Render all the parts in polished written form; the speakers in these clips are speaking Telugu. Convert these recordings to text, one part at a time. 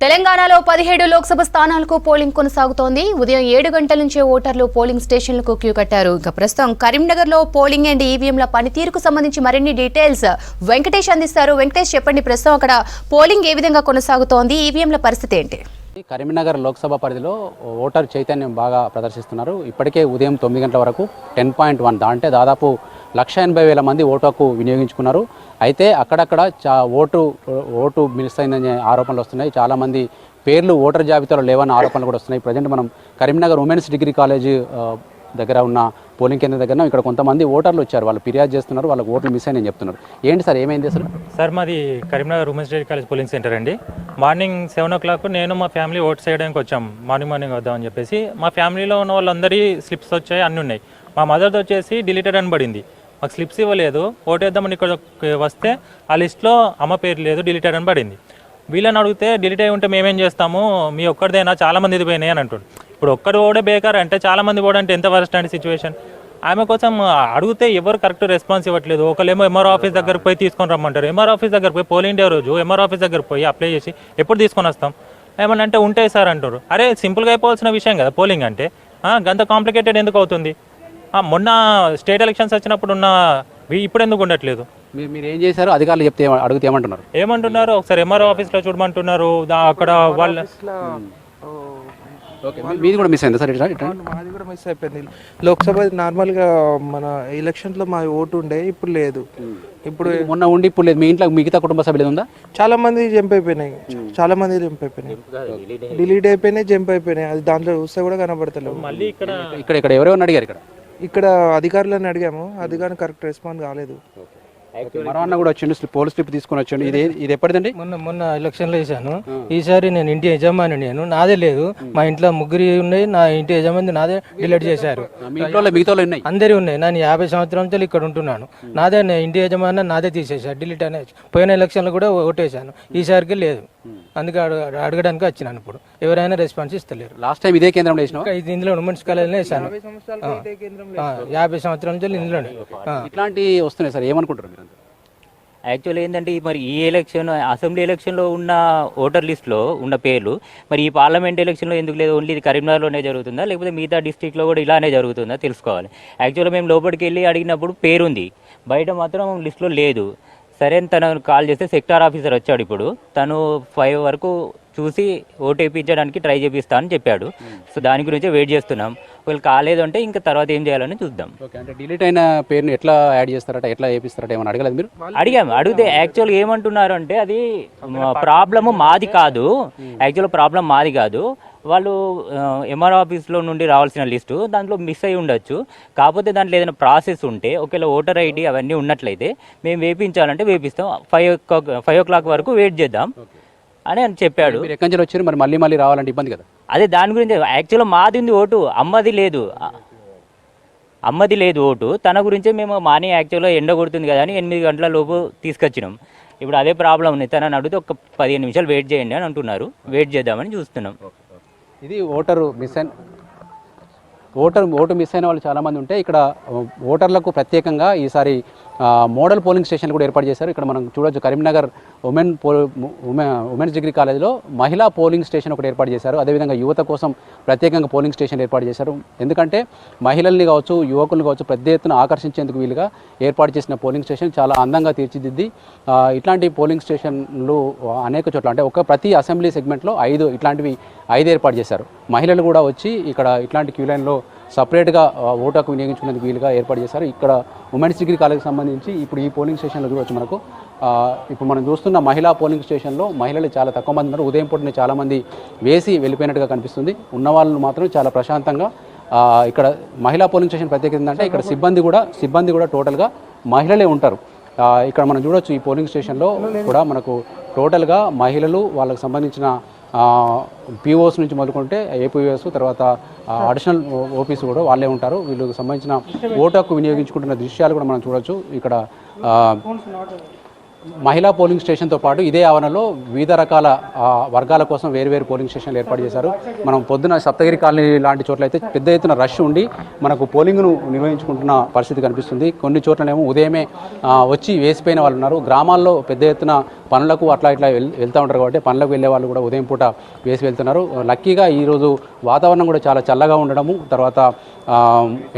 తెలంగాణలో 17 లోక్సభ స్థానాలకు పోలింగ్ కొనసాగుతోంది. ఉదయం 7 గంటల నుంచే ఓటర్లు పోలింగ్ స్టేషన్లకు క్యూ కట్టారు. ఇక ప్రస్తుతం కరీంనగర్లో పోలింగ్ అండ్ ఈవీఎంల పనితీరుకు సంబంధించి మరిన్ని డీటెయిల్స్ వెంకటేష్ అందిస్తారు. వెంకటేష్, చెప్పండి, ప్రస్తుతం అక్కడ పోలింగ్ ఏ విధంగా కొనసాగుతోంది, ఈవీఎంల పరిస్థితి ఏంటి? కరీంనగర్ లోక్సభ పరిధిలో ఓటర్ చైతన్యం బాగా ప్రదర్శిస్తున్నారు. ఇప్పటికే ఉదయం 9 గంటల వరకు 10.1 అంటే దాదాపు 180,000 మంది ఓటుకు వినియోగించుకున్నారు. అయితే అక్కడక్కడ ఓటు మిస్ అయిందనే ఆరోపణలు వస్తున్నాయి. చాలామంది పేర్లు ఓటర్ జాబితాలో లేవన్న ఆరోపణలు కూడా వస్తున్నాయి. ప్రజెంట్ మనం కరీంనగర్ ఉమెన్స్ డిగ్రీ కాలేజ్ దగ్గర ఉన్న పోలింగ్ కేంద్రం దగ్గర ఇక్కడ కొంతమంది ఓటర్లు వచ్చారు. వాళ్ళు ఫిర్యాదు చేస్తున్నారు, వాళ్ళకి ఓట్లు మిస్ అయినాయని చెప్తున్నారు. ఏంటి సార్, ఏమైంది అసలు? సార్, మాది Karimnagar women's degree college polling centre అండి. మార్నింగ్ 7 o'clock నేను మా ఫ్యామిలీ ఓట్స్ వేయడానికి వచ్చాం. మార్నింగ్ వద్దామని చెప్పేసి మా ఫ్యామిలీలో ఉన్న వాళ్ళందరి స్లిప్స్ వచ్చాయి, అన్నీ ఉన్నాయి. మా మదర్తో వచ్చేసి డిలీటెడ్ అని పడింది. మాకు స్లిప్స్ ఇవ్వలేదు. ఓటు వేద్దామని ఇక్కడ వస్తే ఆ లిస్ట్లో అమ్మ పేరు లేదు, డిలీటెడ్ అని పడింది. వీళ్ళని అడిగితే డిలీట్ అయి ఉంటే మేమేం చేస్తాము, మీ ఒక్కడిదైనా చాలామంది ఇది పోయినాయి అని అంటాడు. ఇప్పుడు ఒక్కడు ఓడే బేకార్ అంటే చాలామంది ఓడంటే ఎంత వరస్ట్ అండి సిచ్యువేషన్. ఆమె కోసం అడిగితే ఎవరు కరెక్ట్ రెస్పాన్స్ ఇవ్వట్లేదు. ఒకళ్ళేమో ఎంఆర్ ఆఫీస్ దగ్గరకు పోయి తీసుకొని రమ్మంటారు. ఎంఆర్ ఆఫీస్ దగ్గర పోయి పోలింగ్ డే రోజు ఎంఆర్ ఆఫీస్ దగ్గర పోయి అప్లై చేసి ఎప్పుడు తీసుకొని వస్తాం, ఏమన్నా అంటే ఉంటాయి సార్ అంటారు. అరే, సింపుల్గా అయిపోవాల్సిన విషయం కదా పోలింగ్ అంటే, గంత కాంప్లికేటెడ్ ఎందుకు అవుతుంది? మొన్న స్టేట్ ఎలక్షన్స్ వచ్చినప్పుడు ఉన్న ఇప్పుడు ఎందుకు ఉండట్లేదు? మీరు ఏం చేశారు? అధికారులు చెప్తే అడిగితే ఏమంటున్నారు? ఒకసారి ఎంఆర్ఓ ఆఫీస్లో చూడమంటున్నారు. అక్కడ వాళ్ళ మీది కూడా మిస్ అయింది సార్? మాది కూడా మిస్ అయిపోయింది. లోక్సభ నార్మల్గా మన ఎలక్షన్లో మా ఓటు ఉండే, ఇప్పుడు లేదు. ఇప్పుడు మొన్న ఉండి ఇప్పుడు లేదు. మీ ఇంట్లో మిగతా కుటుంబ సభ్యులు ఉందా? చాలా మంది జంప్ అయిపోయినాయి, డిలీట్ అయిపోయినాయి, జంప్ అయిపోయినాయి. అది దాంట్లో చూస్తే కూడా కనబడతలేవు. మళ్ళీ ఇక్కడ ఎవరెవరిని అడిగారు? ఇక్కడ అధికారులను అడిగాము, అధికారులు కరెక్ట్ రెస్పాన్స్ కాలేదు. మరో కూడా వచ్చిండు, పోలీస్ స్లిప్ తీసుకొని వచ్చాడు. ఇది ఎప్పటిదండి? మొన్న ఎలక్షన్లో వేసాను. ఈసారి నేను ఇంటి యజమాని, నాదే లేదు. మా ఇంట్లో ముగ్గురు ఉన్నాయి, నా ఇంటి యజమాని నాదే డిలీట్ చేశారు. అందరి ఉన్నాయి. నేను 50 సంవత్సరాల నుంచి ఇక్కడ ఉంటున్నాను. నాదే ఇంటి యజమాని నాదే తీసేశారు, డిలీట్ అనేది. పోయిన ఎలక్షన్లో కూడా ఓటేశాను, ఈసారికి లేదు. అందుకే అడగడానికి వచ్చినాను. ఇప్పుడు ఎవరైనా రెస్పాన్స్ ఇస్తలేరు. లాస్ట్ టైం ఇదే కేంద్రంలో ఇది ఇందులో ఉమెన్స్ కాలేజ్లో వేసాను. 50 సంవత్సరాల నుంచి ఇందులోనే. ఇట్లాంటివి వస్తున్నాయి సార్, ఏమనుకుంటారు మీరు? యాక్చువల్లీ ఏంటంటే మరి ఈ ఎలక్షన్ అసెంబ్లీ ఎలక్షన్లో ఉన్న ఓటర్ లిస్ట్లో ఉన్న పేర్లు మరి ఈ పార్లమెంట్ ఎలక్షన్లో ఎందుకు లేదు? ఓన్లీ ఇది కరీంనగర్లోనే జరుగుతుందా, లేకపోతే మిగతా డిస్ట్రిక్ట్లో కూడా ఇలానే జరుగుతుందా తెలుసుకోవాలి. యాక్చువల్గా మేము లోపలికి వెళ్ళి అడిగినప్పుడు పేరుంది, బయట మాత్రం లిస్ట్లో లేదు. సరే అని తను కాల్ చేస్తే సెక్టార్ ఆఫీసర్ వచ్చాడు. ఇప్పుడు తను 5 వరకు చూసి ఓటు వేయించడానికి ట్రై చేపిస్తా అని చెప్పాడు. సో దాని గురించి వెయిట్ చేస్తున్నాం. ఒకవేళ కాలేదు అంటే ఇంకా తర్వాత ఏం చేయాలని చూద్దాం. అంటే డిలీట్ అయిన పేరుని ఎట్లా యాడ్ చేస్తారట, ఎట్లా వేపిస్తారట ఏమని అడగలేదు మీరు? అడిగితే యాక్చువల్గా ఏమంటున్నారు అంటే అది ప్రాబ్లము మాది కాదు, వాళ్ళు ఎంఆర్ ఆఫీస్లో నుండి రావాల్సిన లిస్టు దాంట్లో మిస్ అయి ఉండొచ్చు. కాకపోతే దాంట్లో ఏదైనా ప్రాసెస్ ఉంటే ఒకవేళ ఓటర్ ఐడి అవన్నీ ఉన్నట్లయితే మేము వేయించాలంటే వేపిస్తాం. 5 o'clock వరకు వెయిట్ చేద్దాం అని చెప్పాడు. మీరు ఎక్కడి నుంచి వచ్చారు మరి? మళ్ళీ రావాలంటే ఇబ్బంది కదా. అదే దాని గురించి యాక్చువల్గా మాది ఉంది ఓటు, అమ్మది లేదు ఓటు. తన గురించే మేము మార్నింగ్ యాక్చువల్గా ఎండ కొడుతుంది కదా అని 8 గంటల లోపు తీసుకొచ్చినాం. ఇప్పుడు అదే ప్రాబ్లం ఉంది. తనని అడిగితే ఒక 15 నిమిషాలు వెయిట్ చేయండి అని అంటున్నారు. వెయిట్ చేద్దామని చూస్తున్నాం. ఇది ఓటు మిస్ అయిన వాళ్ళు చాలామంది ఉంటే ఇక్కడ ఓటర్లకు ప్రత్యేకంగా ఈసారి మోడల్ పోలింగ్ స్టేషన్ కూడా ఏర్పాటు చేశారు. ఇక్కడ మనం చూడొచ్చు, కరీంనగర్ ఉమెన్స్ డిగ్రీ కాలేజ్లో మహిళా పోలింగ్ స్టేషన్ ఒకటి ఏర్పాటు చేశారు. అదేవిధంగా యువత కోసం ప్రత్యేకంగా పోలింగ్ స్టేషన్ ఏర్పాటు చేశారు. ఎందుకంటే మహిళల్ని కావచ్చు, యువకులను కావచ్చు పెద్ద ఎత్తున ఆకర్షించేందుకు వీలుగా ఏర్పాటు చేసిన పోలింగ్ స్టేషన్ చాలా అందంగా తీర్చిదిద్ది ఇట్లాంటి పోలింగ్ స్టేషన్లు అనేక చోట్ల అంటే ప్రతి అసెంబ్లీ సెగ్మెంట్లో 5 ఇట్లాంటివి ఏర్పాటు చేశారు. మహిళలు కూడా వచ్చి ఇక్కడ ఇట్లాంటి క్యూ లైన్లో సపరేట్గా ఓటుకు వినియోగించుకునేందుకు వీలుగా ఏర్పాటు చేశారు. ఇక్కడ ఉమెన్స్ డిగ్రీ కాలేజ్కి సంబంధించి ఇప్పుడు ఈ పోలింగ్ స్టేషన్లో చూడవచ్చు మనకు. ఇప్పుడు మనం చూస్తున్న మహిళా పోలింగ్ స్టేషన్లో మహిళలు చాలా తక్కువ మంది ఉన్నారు. ఉదయం పూటనే చాలామంది వేసి వెళ్ళిపోయినట్టుగా కనిపిస్తుంది. ఉన్న వాళ్ళు మాత్రం చాలా ప్రశాంతంగా ఇక్కడ మహిళా పోలింగ్ స్టేషన్ ప్రత్యేకత ఏంటంటే ఇక్కడ సిబ్బంది కూడా టోటల్గా మహిళలే ఉంటారు. ఇక్కడ మనం చూడవచ్చు ఈ పోలింగ్ స్టేషన్లో కూడా మనకు టోటల్గా మహిళలు, వాళ్ళకి సంబంధించిన పిఓస్ నుంచి మొదలుకుంటే ఏపీఓస్, తర్వాత అడిషనల్ ఓపీస్ కూడా వాళ్ళే ఉంటారు. వీళ్ళకి సంబంధించిన ఓటు హక్కు వినియోగించుకుంటున్న దృశ్యాలు కూడా మనం చూడవచ్చు. ఇక్కడ మహిళా పోలింగ్ స్టేషన్తో పాటు ఇదే ఆవరణలో వివిధ రకాల వర్గాల కోసం వేరు పోలింగ్ స్టేషన్లు ఏర్పాటు చేశారు. మనం పొద్దున సప్తగిరి కాలనీ లాంటి చోట్ల అయితే పెద్ద ఎత్తున రష్ ఉండి మనకు పోలింగ్ను నిర్వహించుకుంటున్న పరిస్థితి కనిపిస్తుంది. కొన్ని చోట్లనేమో ఉదయమే వచ్చి వేసిపోయిన వాళ్ళు ఉన్నారు. గ్రామాల్లో పెద్ద ఎత్తున పనులకు అట్లా ఇట్లా వెళ్తూ ఉంటారు కాబట్టి పనులకు వెళ్ళే వాళ్ళు కూడా ఉదయం పూట వేసి వెళ్తున్నారు. లక్కీగా ఈరోజు వాతావరణం కూడా చాలా చల్లగా ఉండడము, తర్వాత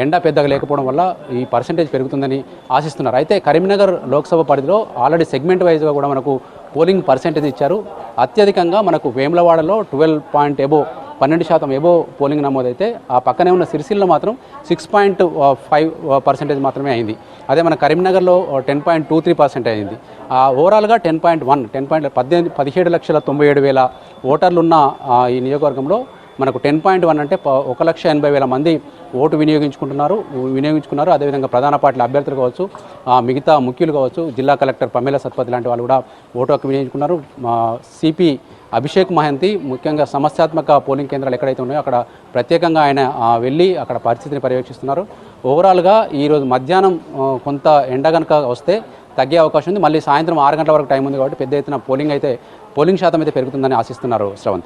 ఎండ పెద్దగా లేకపోవడం వల్ల ఈ పర్సెంటేజ్ పెరుగుతుందని ఆశిస్తున్నారు. అయితే కరీంనగర్ లోక్సభ పరిధిలో ఆల్రెడీ సెగ్మెంట్ వైజ్గా కూడా మనకు పోలింగ్ పర్సెంటేజ్ ఇచ్చారు. అత్యధికంగా మనకు వేములవాడలో 12% ఎబో పోలింగ్ నమోదైతే ఆ పక్కనే ఉన్న సిరిసిల్లో మాత్రం 6.5% మాత్రమే అయింది. అదే మన కరీంనగర్లో 10.23% అయింది. ఓవరాల్గా 10.1 17,97,000 ఓటర్లు ఉన్న ఈ నియోజకవర్గంలో మనకు 10.1 అంటే 1,80,000 మంది ఓటు వినియోగించుకున్నారు. అదేవిధంగా ప్రధాన పార్టీల అభ్యర్థులు కావచ్చు, మిగతా ముఖ్యులు కావచ్చు, జిల్లా కలెక్టర్ పమేల సత్పతి లాంటి వాళ్ళు కూడా ఓటు హక్కు వినియోగించుకున్నారు. సిపి అభిషేక్ మహంతి ముఖ్యంగా సమస్యాత్మక పోలింగ్ కేంద్రాలు ఎక్కడైతే ఉన్నాయో అక్కడ ప్రత్యేకంగా ఆయన వెళ్ళి అక్కడ పరిస్థితిని పర్యవేక్షిస్తున్నారు. ఓవరాల్గా ఈరోజు మధ్యాహ్నం కొంత ఎండ కనుక వస్తే తగ్గే అవకాశం ఉంది. మళ్ళీ సాయంత్రం 6 గంటల వరకు టైం ఉంది కాబట్టి పెద్ద ఎత్తున పోలింగ్ శాతం అయితే పెరుగుతుందని ఆశిస్తున్నారు శ్రవంతి.